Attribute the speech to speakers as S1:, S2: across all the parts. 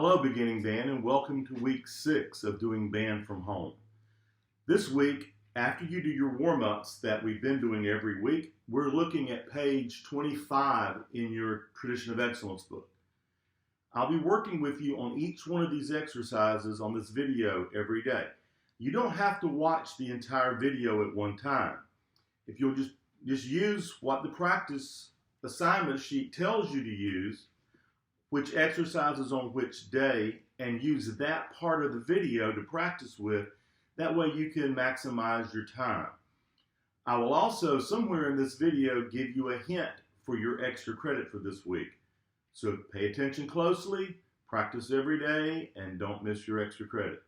S1: Hello, beginning band, and welcome to week 6 of doing band from home. This week, after you do your warm-ups that we've been doing every week, we're looking at page 25 in your Tradition of Excellence book. I'll be working with you on each one of these exercises on this video every day. You don't have to watch the entire video at one time. If you'll just use what the practice assignment sheet tells you to use, which exercises on which day, and use that part of the video to practice with. That way you can maximize your time. I will also, somewhere in this video, give you a hint for your extra credit for this week. So pay attention closely, practice every day, and don't miss your extra credit.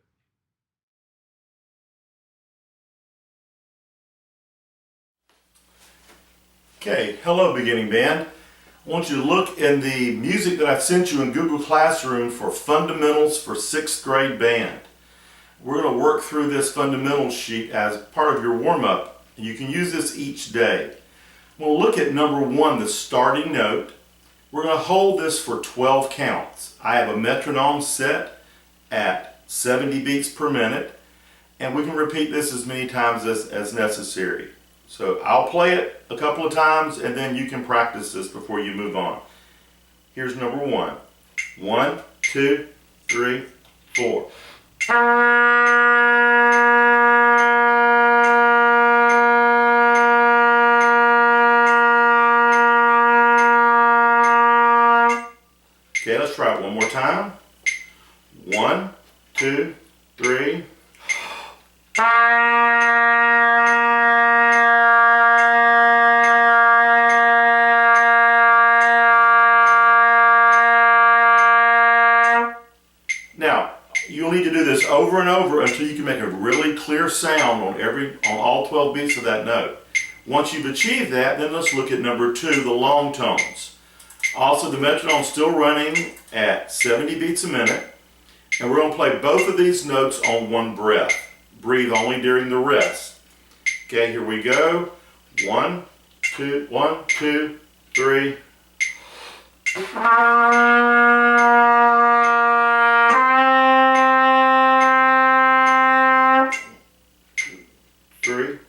S1: Okay, hello beginning band. I want you to look in the music that I've sent you in Google Classroom for fundamentals for 6th grade band. We're going to work through this fundamentals sheet as part of your warm-up. You can use this each day. We'll look at number 1, the starting note. We're going to hold this for 12 counts. I have a metronome set at 70 beats per minute, and we can repeat this as many times as necessary. So I'll play it a couple of times and then you can practice this before you move on. Here's number 1. 1, 2, 3, 4. Okay, let's try it one more time. 1, 2, 3. Now, you'll need to do this over and over until you can make a really clear sound on all 12 beats of that note. Once you've achieved that, then let's look at number 2, the long tones. Also, the metronome's still running at 70 beats a minute, and we're going to play both of these notes on one breath. Breathe only during the rest. Okay, here we go. 1, 2, 1, 2, 3. 3.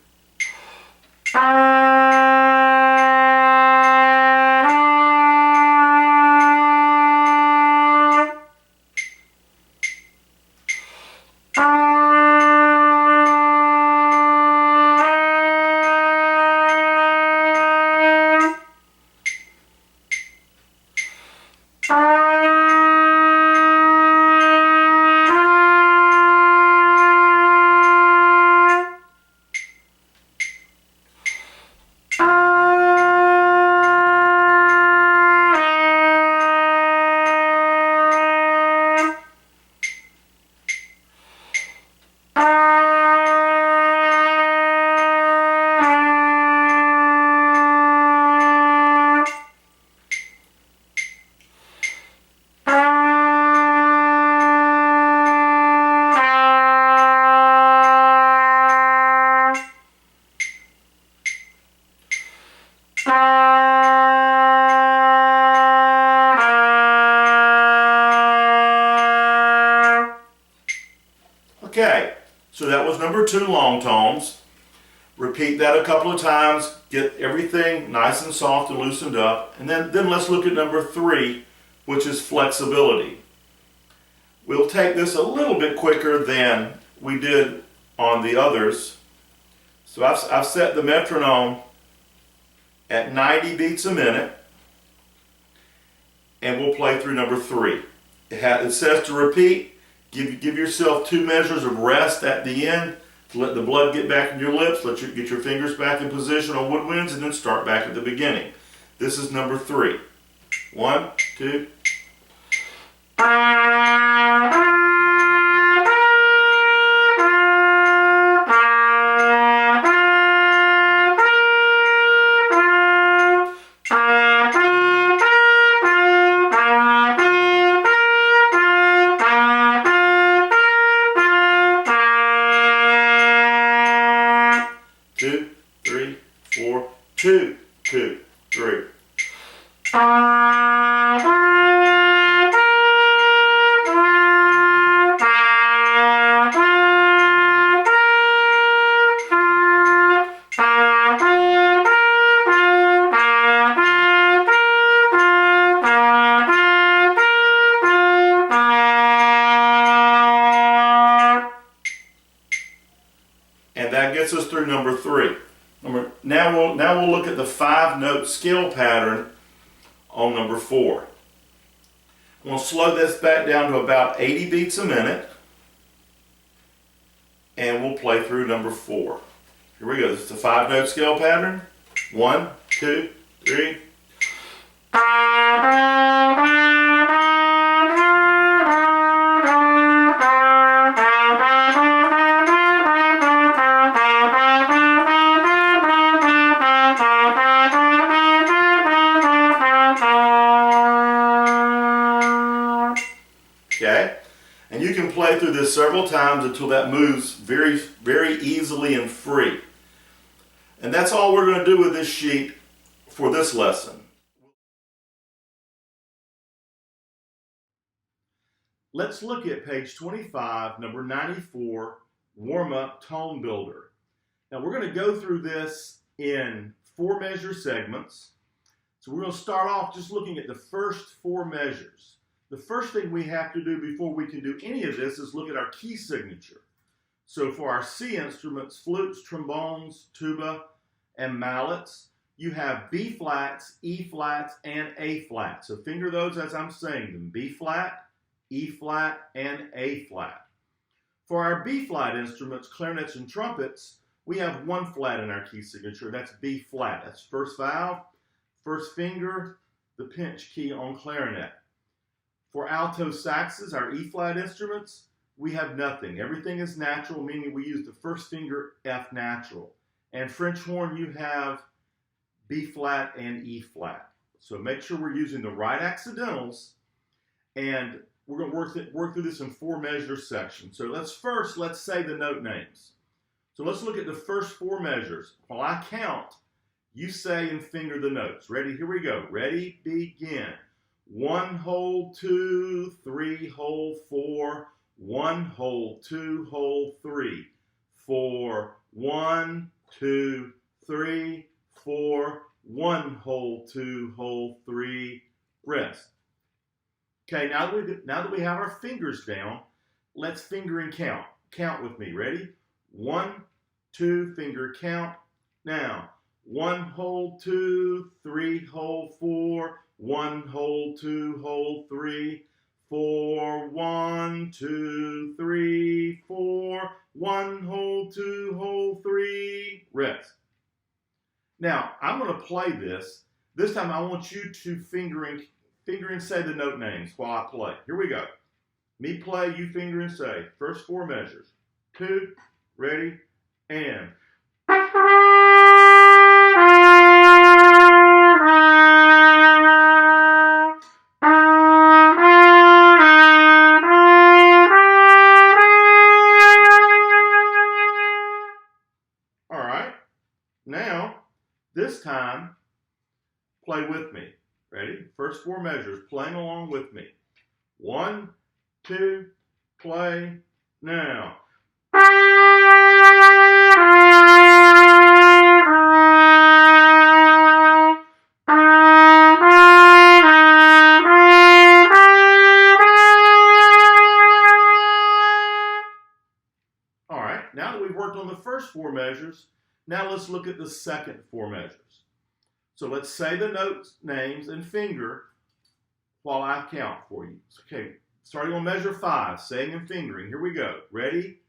S1: Okay, so that was number 2, long tones. Repeat that a couple of times, get everything nice and soft and loosened up, and then let's look at number 3, which is flexibility. We'll take this a little bit quicker than we did on the others. So I've set the metronome at 90 beats a minute, and we'll play through number 3. It says to repeat. Give yourself 2 measures of rest at the end to let the blood get back in your lips, get your fingers back in position on woodwinds, and then start back at the beginning. This is number 3. 1, 2. 2, 3, 4, 2, 2, 3. through number 3. Now we'll look at the 5-note scale pattern on number 4. I'm going to slow this back down to about 80 beats a minute, and we'll play through number 4. Here we go. This is the 5-note scale pattern. 1, 2, 3. Okay? And you can play through this several times until that moves very, very easily and free. And that's all we're going to do with this sheet for this lesson. Let's look at page 25, number 94, Warm-Up Tone Builder. Now we're going to go through this in 4 measure segments. So we're going to start off just looking at the first 4 measures. The first thing we have to do before we can do any of this is look at our key signature. So for our C instruments, flutes, trombones, tuba, and mallets, you have B flats, E flats, and A flats. So finger those as I'm saying them. B flat, E flat, and A flat. For our B flat instruments, clarinets and trumpets, we have 1 flat in our key signature. That's B flat. That's first valve, first finger, the pinch key on clarinet. For alto saxes, our E flat instruments, we have nothing. Everything is natural, meaning we use the first finger F natural. And French horn, you have B flat and E flat. So make sure we're using the right accidentals, and we're going to work through this in 4 measure sections. So let's say the note names. So let's look at the first 4 measures. While I count, you say and finger the notes. Ready? Here we go. Ready? Begin. 1 hold 2, 3 hold 4, 1 hold 2 hold 3, 4, 1, 2, 3, 4, 1 hold 2 hold 3, rest. Okay, now that we have our fingers down, let's finger and count. Count with me. Ready? 1, 2, finger count. Now, 1 hold 2, 3 hold 4, 1 hold 2 hold 3, 4, 1, 2, 3, 4, 1 hold 2 hold 3, rest. Now, I'm going to play this. This time I want you to finger and say the note names while I play. Here we go. Me play, you finger and say. First 4 measures. 2, ready, and. All right. Now, this time, play with me. Ready? First 4 measures, playing along with me. 1, 2, play, now. All right, now that we've worked on the first 4 measures, now let's look at the second 4 measures. So let's say the note names and finger while I count for you. Okay, starting on measure 5, saying and fingering. Here we go. Ready?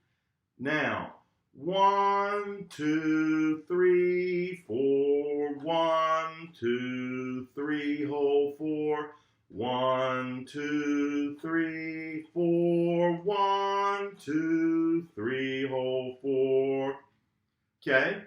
S1: Now. 1, 2, 3, 4. 1, 2, 3, hold 4. 1, 2, 3, 4. 1, 2, 3, hold 4. Okay,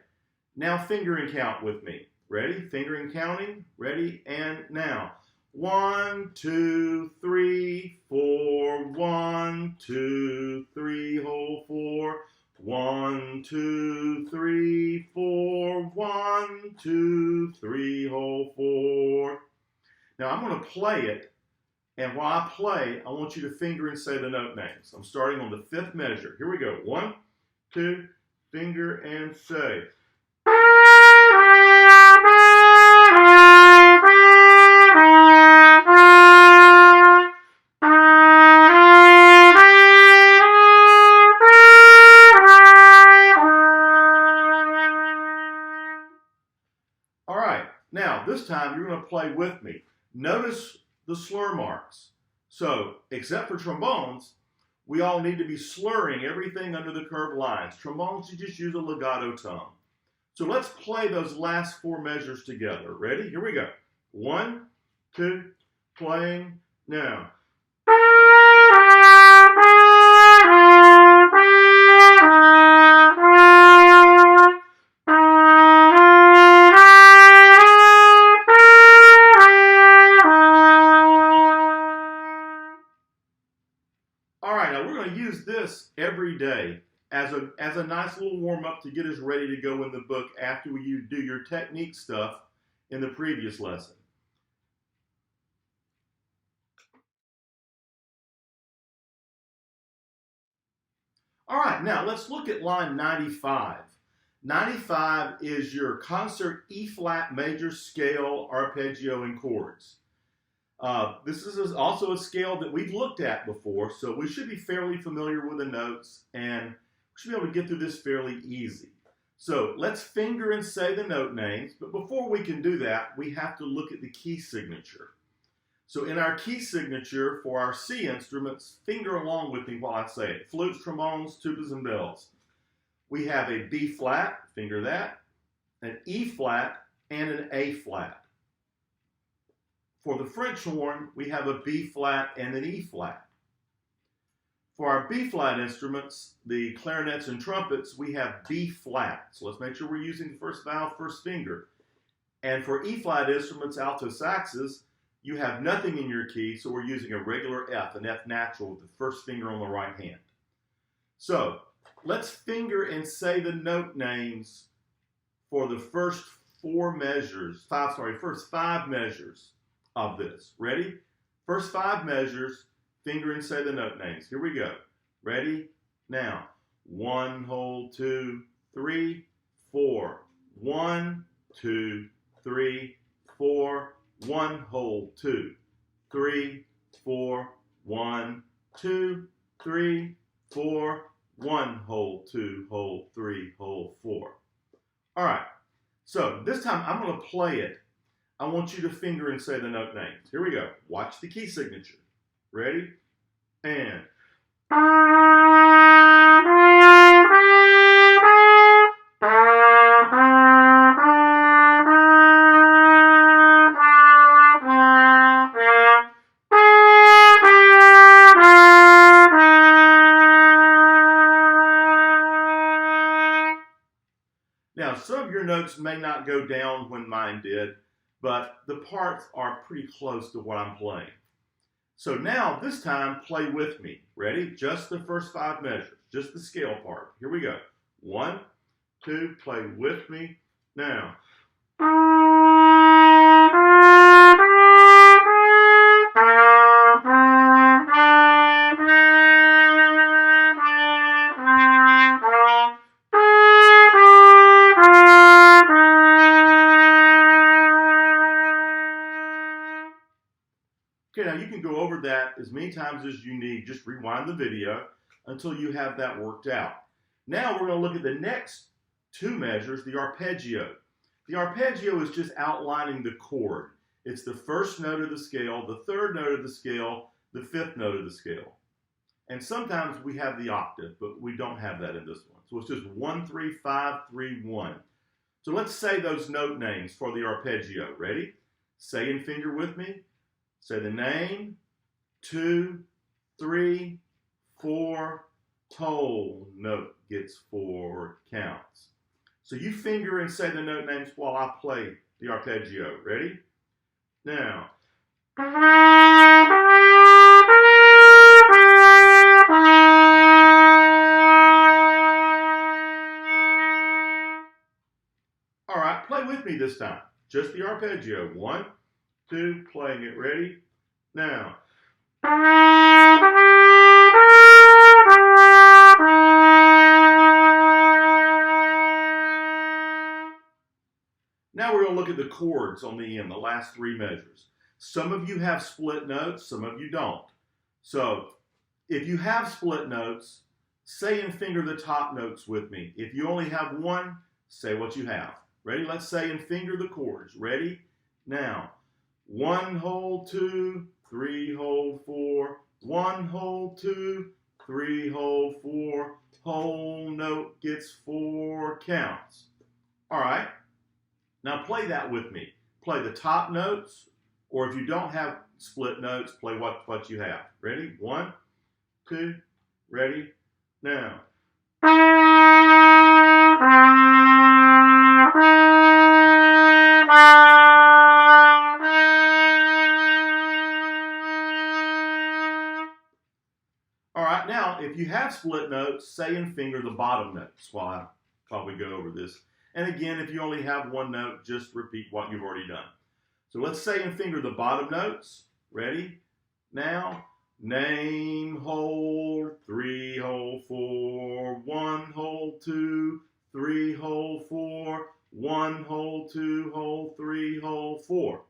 S1: now finger and count with me. Ready? Finger and counting. Ready? And now. 1, 2, 3, 4. 1, 2, 3, hold 4. 1, 2, 3, 4. 1, 2, 3, hold 4. Now I'm going to play it, and while I play, I want you to finger and say the note names. I'm starting on the 5th measure. Here we go. 1, 2, finger and say. now this time you're going to play with me. Notice the slur marks. So, except for trombones, we all need to be slurring everything under the curved lines. Trombones, you just use a legato tongue. So let's play those last 4 measures together. Ready? Here we go. 1, 2, playing now. All right, now we're going to use this every day as a nice little warm-up to get us ready to go in the book after you do your technique stuff in the previous lesson. All right, now let's look at line 95. 95 is your concert E-flat major scale arpeggio and chords. This is also a scale that we've looked at before, so we should be fairly familiar with the notes, and we should be able to get through this fairly easy. So let's finger and say the note names, but before we can do that, we have to look at the key signature. So in our key signature for our C instruments, finger along with me while I say it. Flutes, trombones, tubas, and bells. We have a B flat, finger that, an E flat, and an A flat. For the French horn, we have a B flat and an E flat. For our B flat instruments, the clarinets and trumpets, we have B flat. So let's make sure we're using the first vowel, first finger. And for E flat instruments, alto saxes, you have nothing in your key, so we're using a regular F, an F natural with the first finger on the right hand. So let's finger and say the note names for the first first 5 measures of this. Ready? First 5 measures, finger and say the note names. Here we go. Ready? Now. 1, hold, 2, 3, 4. 1, 2, 3, 4. 1, hold, 2, 3, 4. 1, 2, 3, 4. 1, hold, 2, hold, 3, hold, 4. All right. So this time I'm going to play it. I want you to finger and say the note names. Here we go. Watch the key signature. Ready? And. Now, some of your notes may not go down when mine did, but the parts are pretty close to what I'm playing. So now, this time, play with me. Ready? Just the first 5 measures, just the scale part. Here we go. 1, 2, play with me. Now. Okay, now you can go over that as many times as you need. Just rewind the video until you have that worked out. Now we're going to look at the next 2 measures, the arpeggio. The arpeggio is just outlining the chord. It's the first note of the scale, the 3rd note of the scale, the 5th note of the scale. And sometimes we have the octave, but we don't have that in this one. So it's just 1, 3, 5, 3, 1. So let's say those note names for the arpeggio. Ready? Say and finger with me. Say the name, 2, 3, 4, whole note gets 4 counts. So you finger and say the note names while I play the arpeggio. Ready? Now. All right, play with me this time. Just the arpeggio. 1, 2, playing it. Ready? Now. Now we're going to look at the chords on the end, the last 3 measures. Some of you have split notes, some of you don't. So if you have split notes, say and finger the top notes with me. If you only have one, say what you have. Ready? Let's say and finger the chords. Ready? Now. 1 hold 2, 3 hold 4, 1 hold 2, 3 hold 4, whole note gets 4 counts. All right, now play that with me. Play the top notes, or if you don't have split notes, play what you have. Ready? 1, 2, ready, now. All right, now if you have split notes, say and finger the bottom notes while we go over this. And again, if you only have one note, just repeat what you've already done. So let's say and finger the bottom notes. Ready? Now, name, hold, 3 hold 4, 1 hold 2, 3 hold 4, 1 hold 2 hold 3 hold 4.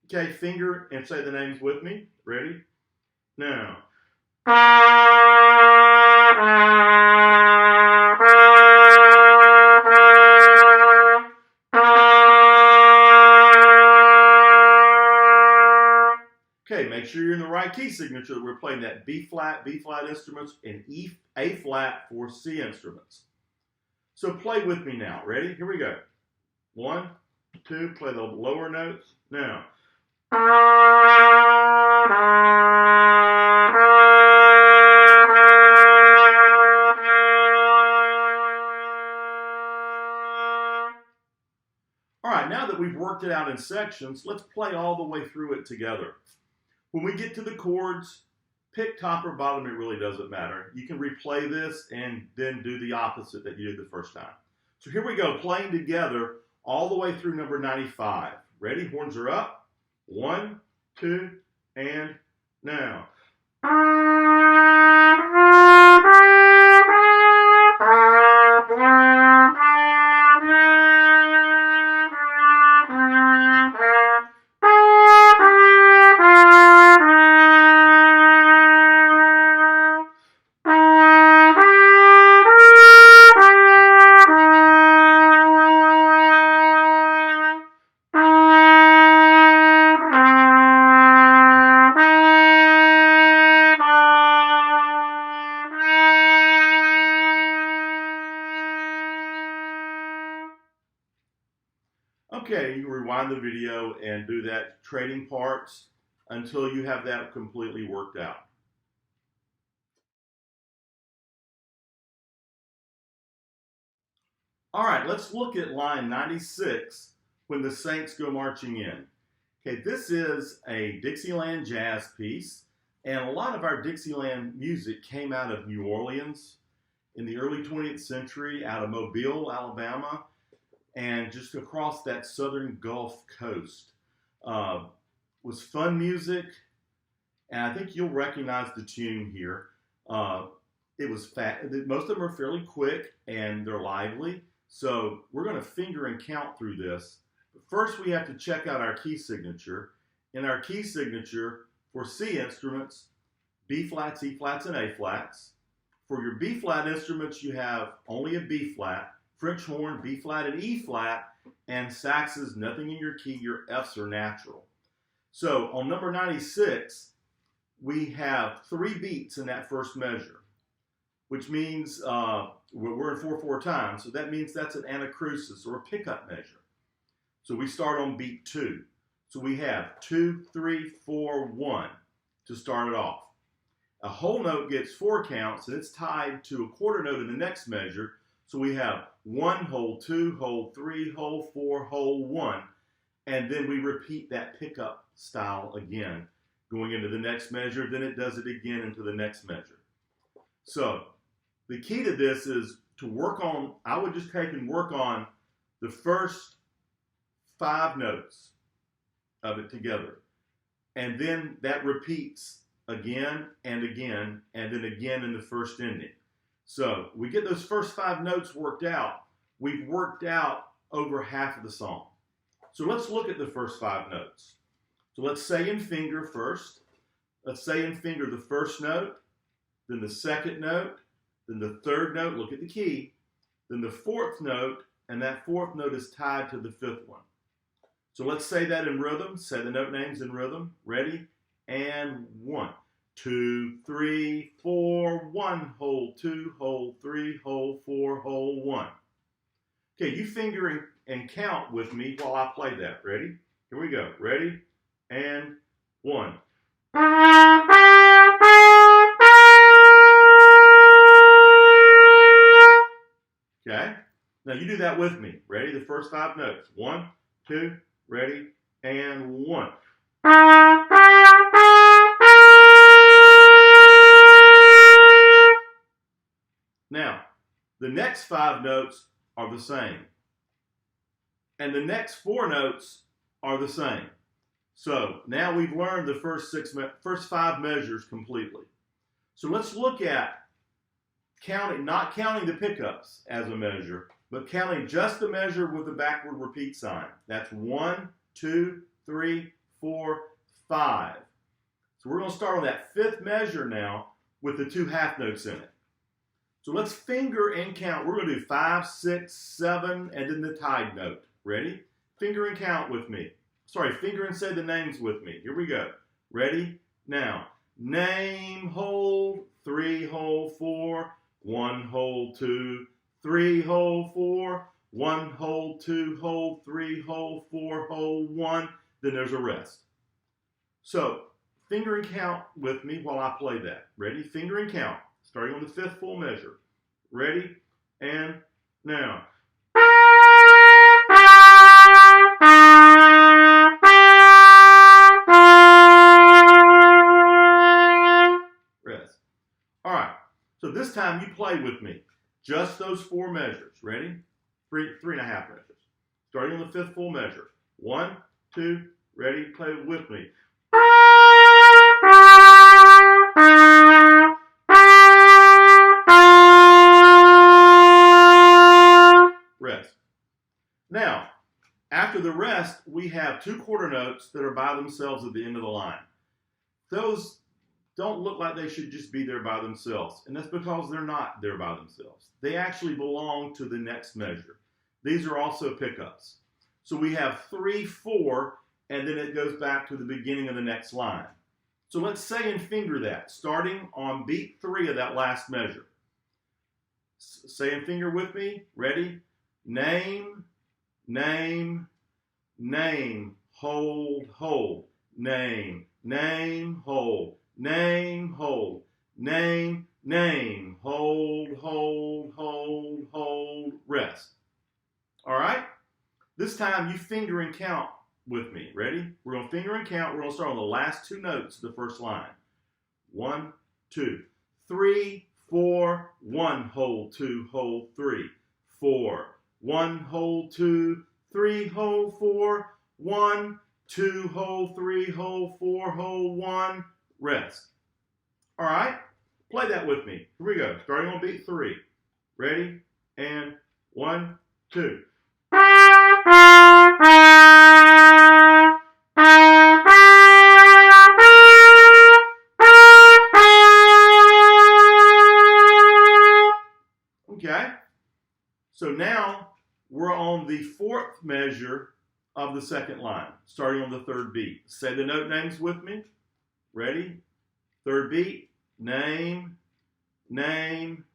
S1: Okay, finger and say the names with me. Ready? Now. Okay, make sure you're in the right key signature. We're playing that B flat instruments, and A flat for C instruments. So play with me now. Ready? Here we go. 1, 2, play the lower notes. Now. All right, now that we've worked it out in sections, let's play all the way through it together. When we get to the chords, pick top or bottom, it really doesn't matter. You can replay this and then do the opposite that you did the first time. So here we go, playing together all the way through number 95. Ready? Horns are up. 1, 2, and now. Okay, you can rewind the video and do that trading parts until you have that completely worked out. All right, let's look at line 96, when the Saints go marching in. Okay, this is a Dixieland jazz piece, and a lot of our Dixieland music came out of New Orleans in the early 20th century, out of Mobile, Alabama, and just across that southern Gulf Coast. Was fun music, and I think you'll recognize the tune here. It was most of them are fairly quick and they're lively, so we're going to finger and count through this. But first we have to check out our key signature. In our key signature for C instruments, B flats, E flats, and A flats. For your B flat instruments, you have only a B flat, French horn, B flat and E flat, and saxes, nothing in your key, your Fs are natural. So on number 96, we have 3 beats in that first measure, which means we're in 4/4 time, so that means that's an anacrusis or a pickup measure. So we start on beat 2. So we have 2, 3, 4, 1 to start it off. A whole note gets 4 counts, and it's tied to a quarter note in the next measure. So we have 1, hold 2, hold 3, hold 4, hold 1. And then we repeat that pickup style again, going into the next measure, then it does it again into the next measure. So the key to this is to work on, I would just take and work on the first 5 notes of it together. And then that repeats again and again, and then again in the first ending. So we get those first 5 notes worked out. We've worked out over half of the song. So let's look at the first 5 notes. So let's say and finger first. Let's say and finger the first note, then the second note, then the third note, look at the key, then the fourth note, and that fourth note is tied to the fifth one. So let's say that in rhythm. Say the note names in rhythm. Ready? And 1, 2, 3, 4, 1, hold 2, hold 3, hold 4, hold 1. Okay, you finger and count with me while I play that. Ready? Here we go. Ready? And 1. Okay? Now you do that with me. Ready? The first 5 notes. 1, 2, ready, and 1. Now, the next 5 notes are the same. And the next 4 notes are the same. So now we've learned the first 5 measures completely. So let's look at counting, not counting the pickups as a measure, but counting just the measure with the backward repeat sign. That's 1, 2, 3, 4, 5. So we're going to start on that 5th measure now with the 2 half notes in it. So let's finger and count. We're going to do 5, 6, 7, and then the tied note. Ready? Finger and count with me. Sorry, finger and say the names with me. Here we go. Ready? Now, name, hold, 3, hold, 4, 1, hold, 2, 3, hold, 4, 1, hold, 2, hold, 3, hold, 4, hold, 1. Then there's a rest. So, finger and count with me while I play that. Ready? Finger and count. Starting on the 5th full measure. Ready? And now. Rest. All right. So this time you play with me. Just those 4 measures. Ready? 3.5 measures. Starting on the 5th full measure. 1, 2, ready? Play with me. Rest. Now, after the rest, we have 2 quarter notes that are by themselves at the end of the line. Those don't look like they should just be there by themselves, and that's because they're not there by themselves. They actually belong to the next measure. These are also pickups. So we have 3, 4, and then it goes back to the beginning of the next line. So let's say and finger that, starting on beat 3 of that last measure. Say and finger with me. Ready? Name, name, name, hold, hold, name, name, hold, name, hold, name, name, hold, hold, hold, hold, rest. All right? This time you finger and count with me. Ready? We're going to finger and count. We're going to start on the last 2 notes of the first line. 1, 2, 3, 4, 1, hold, 2, hold, 3, 4, 1, hold, 2, 3, hold, 4, 1, 2, hold, 3, hold, 4, hold, 1, rest. All right? Play that with me. Here we go. Starting on beat 3. Ready? And 1, 2. Okay? So now we're on the 4th measure of the 2nd line, starting on the 3rd beat. Say the note names with me. Ready? 3rd beat. Name, name,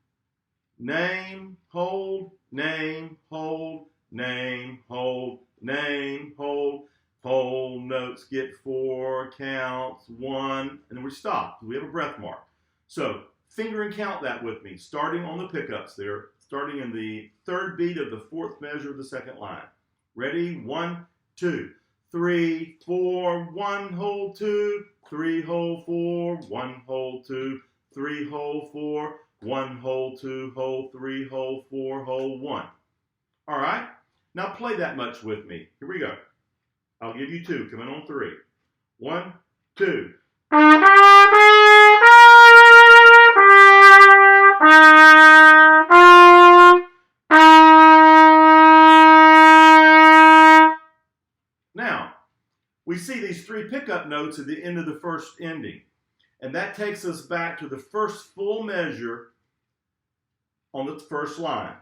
S1: name, hold, name, hold, name, hold, name, hold. Whole notes get 4 counts, 1, and then we stop. We have a breath mark. So finger and count that with me, starting on the pickups there, starting in the 3rd beat of the 4th measure of the 2nd line. Ready? 1, 2, 3, 4, 1, hold, 2, 3, hold, 4, 1, hold, 2, 3, hold, 4, 1, hold, 2, hold, 3, hold, 4, hold, 1. All right? Now play that much with me. Here we go. I'll give you 2. Coming on 3. 1, 2. Now, we see these 3 pickup notes at the end of the first ending. And that takes us back to the first full measure on the first line.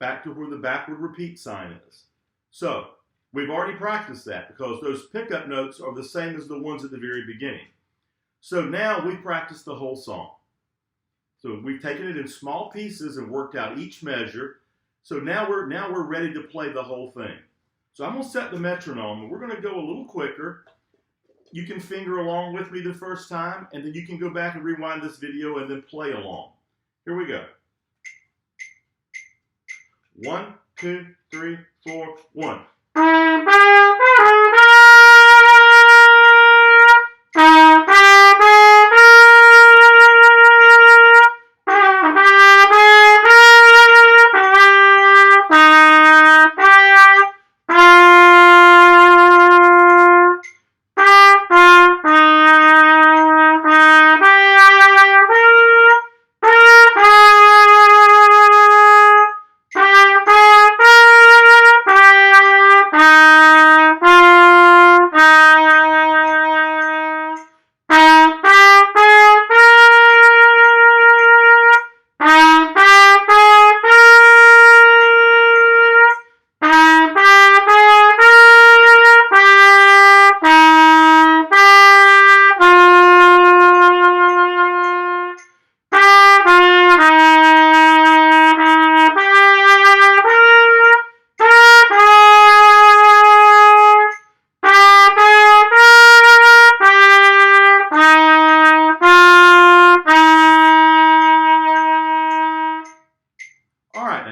S1: back to where the backward repeat sign is. So we've already practiced that because those pickup notes are the same as the ones at the very beginning. So now we've practiced the whole song. So we've taken it in small pieces and worked out each measure. So now we're ready to play the whole thing. So I'm going to set the metronome, and we're going to go a little quicker. You can finger along with me the first time, and then you can go back and rewind this video and then play along. Here we go. 1, 2, 3, 4, 1.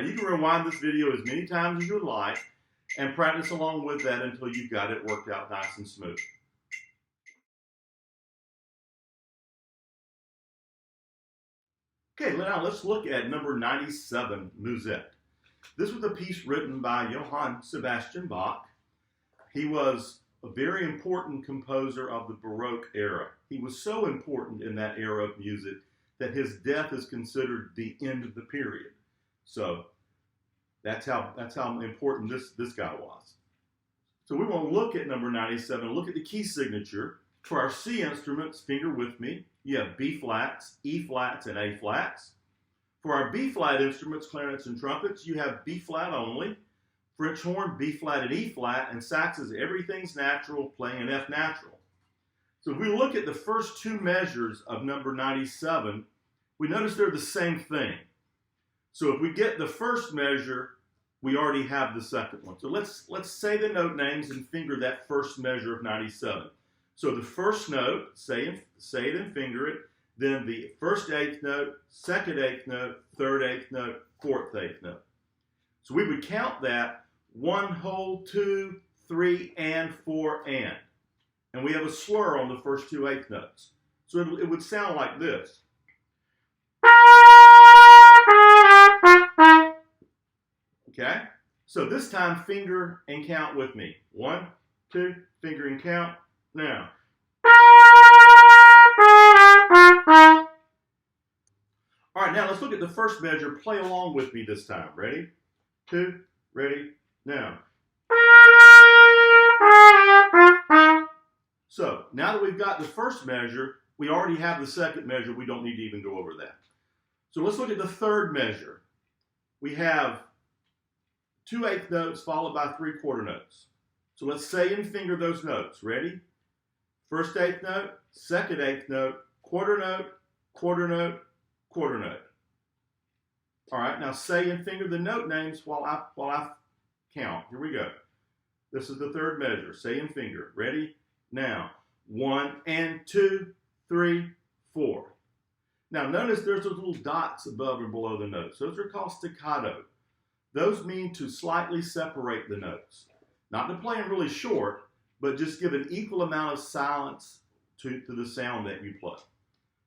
S1: You can rewind this video as many times as you would like and practice along with that until you've got it worked out nice and smooth. Okay, now let's look at number 97, Musette. This was a piece written by Johann Sebastian Bach. He was a very important composer of the Baroque era. He was so important in that era of music that his death is considered the end of the period. So that's how important this guy was. So we want to look at number 97, look at the key signature. For our C instruments, finger with me, you have B flats, E flats, and A flats. For our B flat instruments, clarinets and trumpets, you have B flat only. French horn, B flat and E flat, and saxes, everything's natural, playing an F natural. So if we look at the first two measures of number 97, we notice they're the same thing. So if we get the first measure, we already have the second one. So let's say the note names and finger that first measure of 97. So the first note, say it and finger it, then the first eighth note, second eighth note, third eighth note, fourth eighth note. So we would count that 1 whole, 2, 3, and 4, and. And we have a slur on the first two eighth notes. So it would sound like this. Okay? So this time, finger and count with me. 1, 2, finger and count. Now. All right, now let's look at the first measure. Play along with me this time. Ready? 2, ready, now. So now that we've got the first measure, we already have the second measure. We don't need to even go over that. So let's look at the third measure. We have 2 eighth notes followed by 3 quarter notes. So let's say and finger those notes. Ready? First eighth note, second eighth note, quarter note, quarter note, quarter note. All right, now say and finger the note names while I count. Here we go. This is the third measure. Say and finger. Ready? Now. 1 and 2, 3, 4. Now notice there's those little dots above and below the notes. Those are called staccato. Those mean to slightly separate the notes. Not to play them really short, but just give an equal amount of silence to the sound that you play.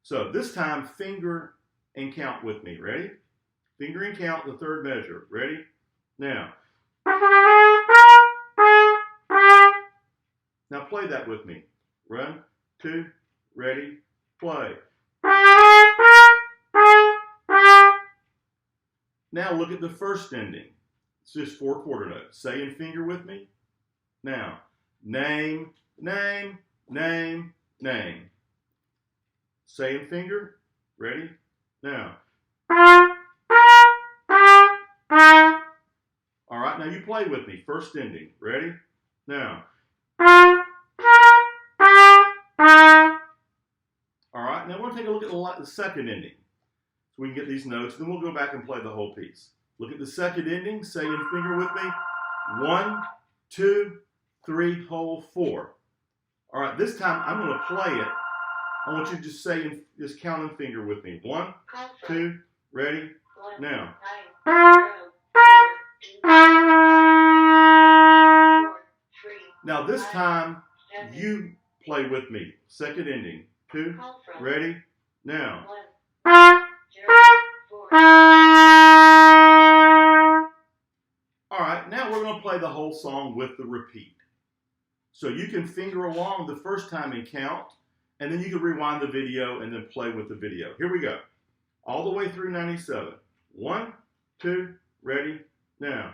S1: So this time, finger and count with me. Ready? Finger and count the third measure. Ready? Now. Now play that with me. 1, 2, ready, play. Now look at the first ending. It's just 4 quarter notes. Say and finger with me. Now, name, name, name, name. Say and finger. Ready? Now. right, now you play with me. First ending. Ready? Now. All right, now we're going to take a look at the second ending. So we can get these notes, then we'll go back and play the whole piece. Look at the second ending, say and finger with me. 1, 2, 3, hold 4. All right, this time I'm going to play it. I want you to just say and just count and finger with me. 1, 2, ready, now. Now this time you play with me. Second ending. 2, ready, now. All right, now we're going to play the whole song with the repeat. So you can finger along the first time and count, and then you can rewind the video and then play with the video. Here we go. All the way through 97. 1, 2, ready, now.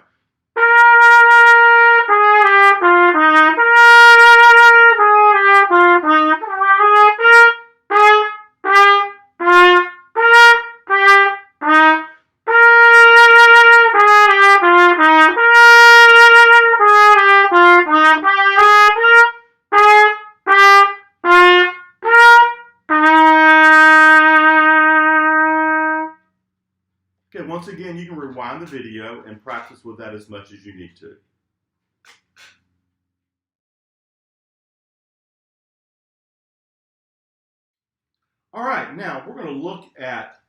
S1: Okay, once again, you can rewind the video and practice with that as much as you need to. All right, now we're going to look at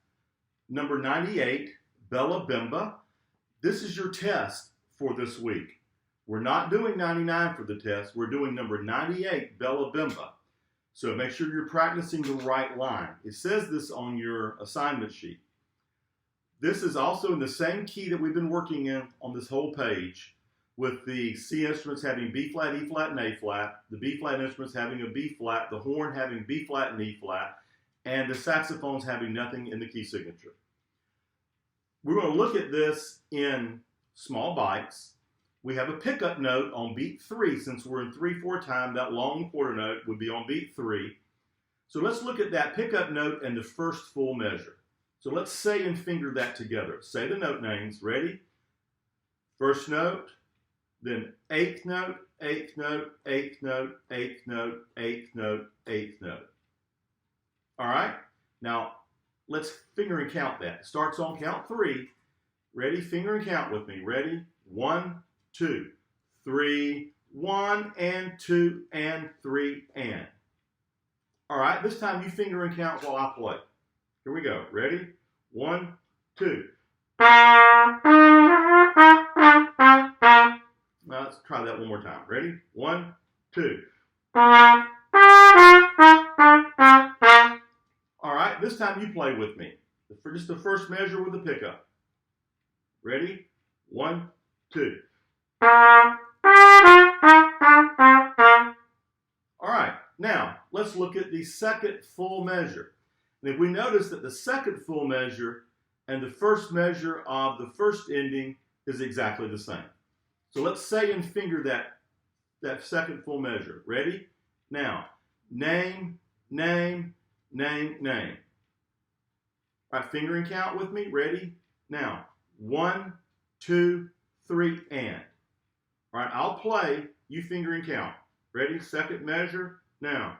S1: number 98, Bella Bimba. This is your test for this week. We're not doing 99 for the test. We're doing number 98, Bella Bimba. So make sure you're practicing the right line. It says this on your assignment sheet. This is also in the same key that we've been working in on this whole page, with the C instruments having B flat, E flat, and A flat, the B flat instruments having a B flat, the horn having B flat and E flat, and the saxophones having nothing in the key signature. We're going to look at this in small bites. We have a pickup note on beat 3. Since we're in 3/4 time, that long quarter note would be on beat 3. So let's look at that pickup note and the first full measure. So let's say and finger that together. Say the note names. Ready? First note, then 8th note, 8th note, 8th note, 8th note, 8th note, 8th note. All right? Now, let's finger and count that. It starts on count 3. Ready? Finger and count with me. Ready? 1, 2, 3, 1, and 2, and 3, and. All right? This time you finger and count while I play. Here we go. Ready? 1, 2. Now let's try that one more time. Ready? 1, 2. All right, this time you play with me. For just the first measure with the pickup. Ready? 1, 2. All right, now let's look at the second full measure. And if we notice that the second full measure and the first measure of the first ending is exactly the same. So let's say and finger that second full measure. Ready? Now, name, name, name, name. All right, finger and count with me. Ready? Now, 1, 2, 3, and. All right, I'll play. You finger and count. Ready? Second measure. Now.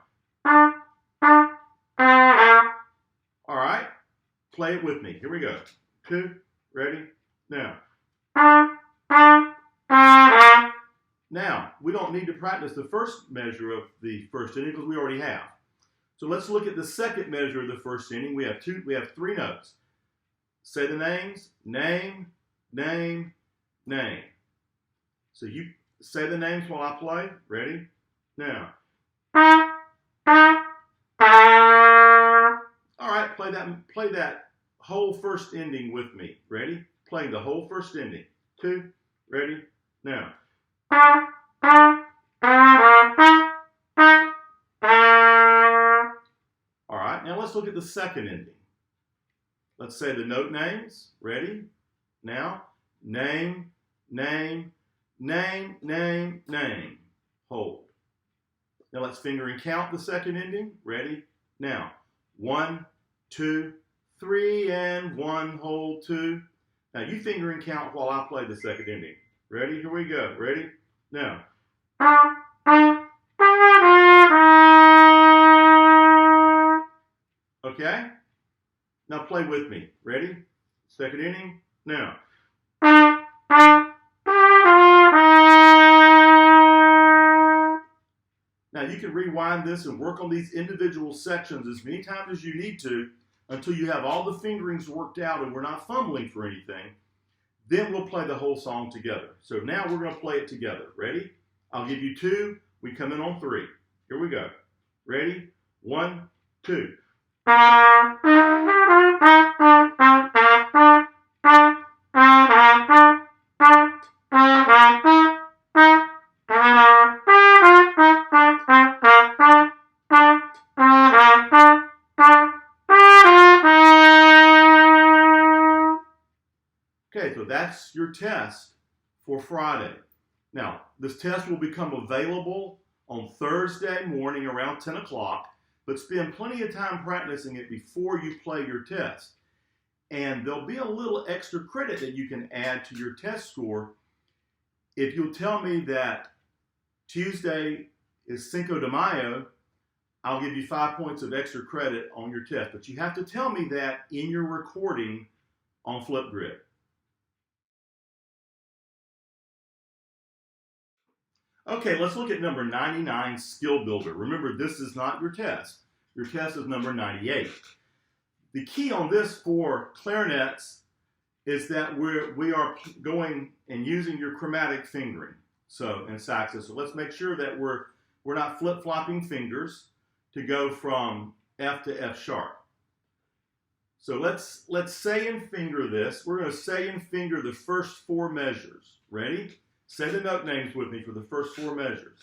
S1: All right, play it with me. Here we go. 2, ready, now. Now, we don't need to practice the first measure of the first ending because we already have. So let's look at the second measure of the first ending. We have 3 notes. Say the names, name, name, name. So you say the names while I play. Ready? Now. All right, play that whole first ending with me. Ready? Playing the whole first ending. 2, ready, now. All right, now let's look at the second ending. Let's say the note names. Ready? Now. Name, name, name, name, name. Hold. Now let's finger and count the second ending. Ready? Now. 1, 2, 3, and 1, hold 2. Now you finger and count while I play the second ending. Ready? Here we go. Ready? Now. Okay? Now play with me. Ready? Second inning. Now. Now you can rewind this and work on these individual sections as many times as you need to until you have all the fingerings worked out and we're not fumbling for anything. Then we'll play the whole song together. So now we're going to play it together. Ready? I'll give you 2. We come in on 3. Here we go. Ready? 1, 2. Okay, so that's your test for Friday. Now, this test will become available on Thursday morning around 10 o'clock, but spend plenty of time practicing it before you play your test. And there'll be a little extra credit that you can add to your test score if you'll tell me that Tuesday is Cinco de Mayo. I'll give you 5 points of extra credit on your test, but you have to tell me that in your recording on Flipgrid. Okay, let's look at number 99, Skill Builder. Remember, this is not your test. Your test is number 98. The key on this for clarinets is that we are going and using your chromatic fingering. So in saxes, so let's make sure that we're not flip-flopping fingers to go from F to F sharp. So let's say and finger this. We're going to say and finger the first 4 measures. Ready? Say the note names with me for the first 4 measures.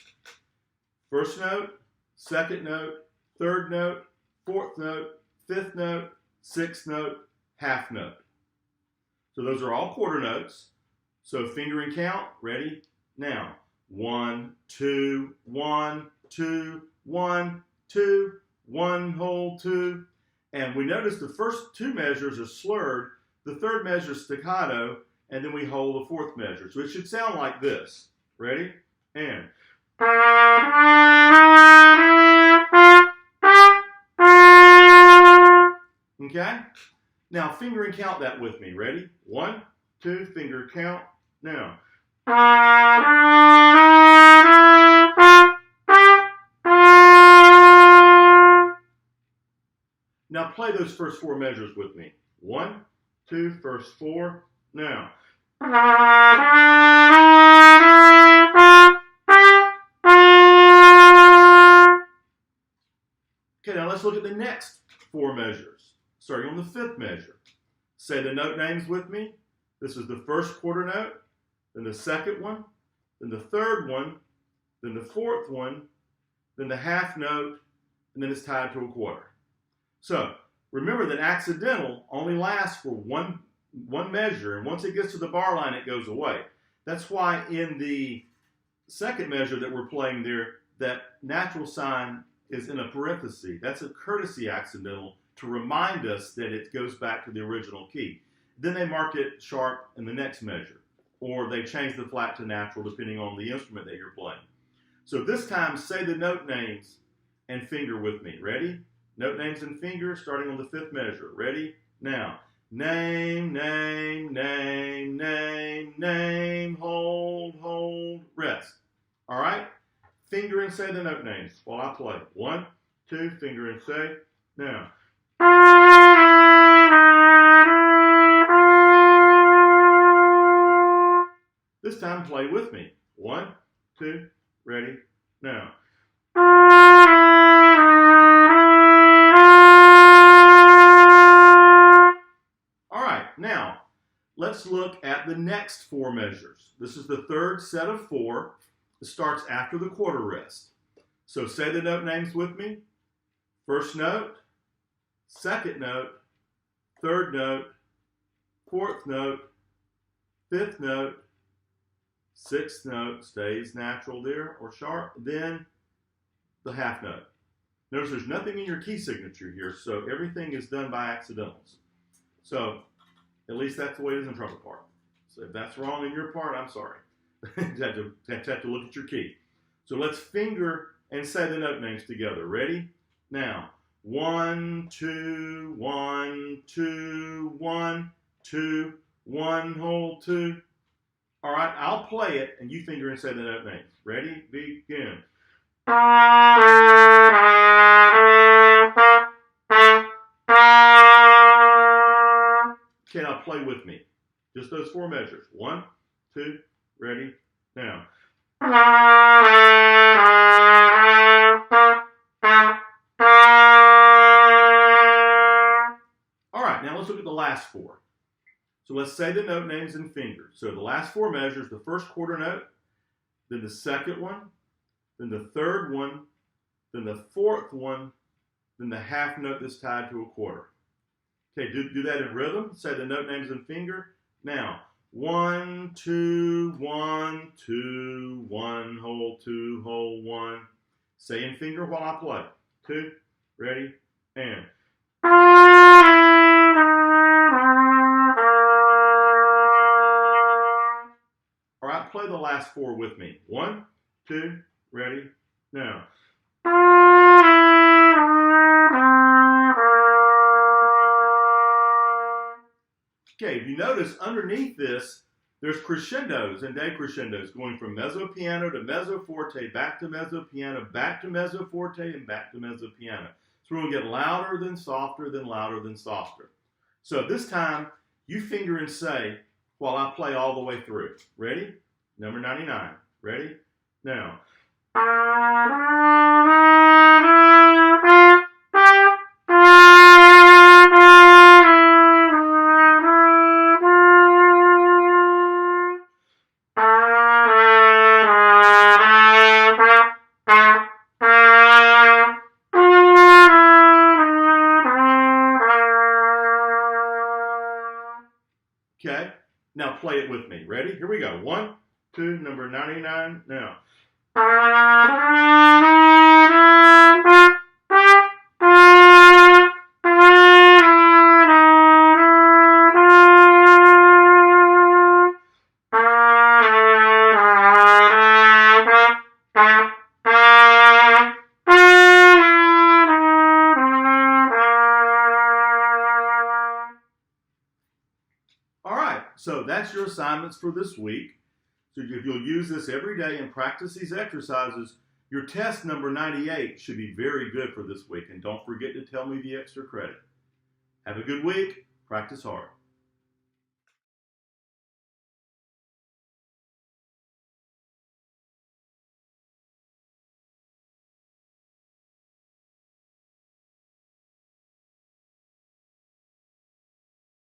S1: First note, second note, third note, fourth note, fifth note, sixth note, half note. So those are all quarter notes. So finger and count. Ready? Now. 1, 2, 1, 2, 1, 2, 1, hold 2. And we notice the first 2 measures are slurred. The third measure is staccato. And then we hold the 4th measure. So it should sound like this. Ready? And. Okay? Now finger and count that with me. Ready? 1, 2, finger count. Now. Now play those first 4 measures with me. 1, 2, first 4. Now. Okay, now let's look at the next 4 measures, starting on the 5th measure. Say the note names with me. This is the first quarter note, then the second one, then the third one, then the 4th one, then the half note, and then it's tied to a quarter. So remember that accidental only lasts for one measure, and once it gets to the bar line, it goes away. That's why in the second measure that we're playing there, that natural sign is in a parenthesis. That's a courtesy accidental to remind us that it goes back to the original key. Then they mark it sharp in the next measure, or they change the flat to natural depending on the instrument that you're playing. So this time, say the note names and finger with me. Ready? Note names and finger starting on the 5th measure. Ready? Now. Name, name, name, name, name, hold, hold, rest. All right? Finger and say the note names while I play. 1, 2, finger and say. Now. This time play with me. 1, 2, ready, now. Now, let's look at the next 4 measures. This is the 3rd set of 4. It starts after the quarter rest. So say the note names with me. First note, second note, third note, 4th note, 5th note, 6th note, stays natural there or sharp, then the half note. Notice there's nothing in your key signature here, so everything is done by accidentals. So at least that's the way it is in trumpet part. So if that's wrong in your part, I'm sorry. You have to look at your key. So let's finger and say the note names together. Ready? Now, 1, 2, 1, 2, 1, 2, 1, hold 2. All right, I'll play it and you finger and say the note names. Ready? Begin. Okay, now play with me. Just those 4 measures. 1, 2, ready, now. All right, now let's look at the last 4. So let's say the note names and fingers. So the last 4 measures, the first quarter note, then the second one, then the third one, then the fourth one, then the half note that's tied to a quarter. Okay, do that in rhythm. Say the note names and finger. Now, 1, 2, 1, 2, 1, hold 2, hold 1. Say in finger while I play. 2, ready, and. All right, play the last 4 with me. 1, 2, ready, now. Okay, if you notice underneath this, there's crescendos and decrescendos going from mezzo piano to mezzo forte, back to mezzo piano, back to mezzo forte, and back to mezzo piano. So we're going to get louder than softer, then louder than softer. So this time, you finger and say while I play all the way through. Ready? Number 99. Ready? Now. Okay, now play it with me. Ready? Here we go. 1, 2, number 99, now. All right, so that's your assignments for this week. So if you'll use this every day and practice these exercises, your test number 98 should be very good for this week. And don't forget to tell me the extra credit. Have a good week. Practice hard.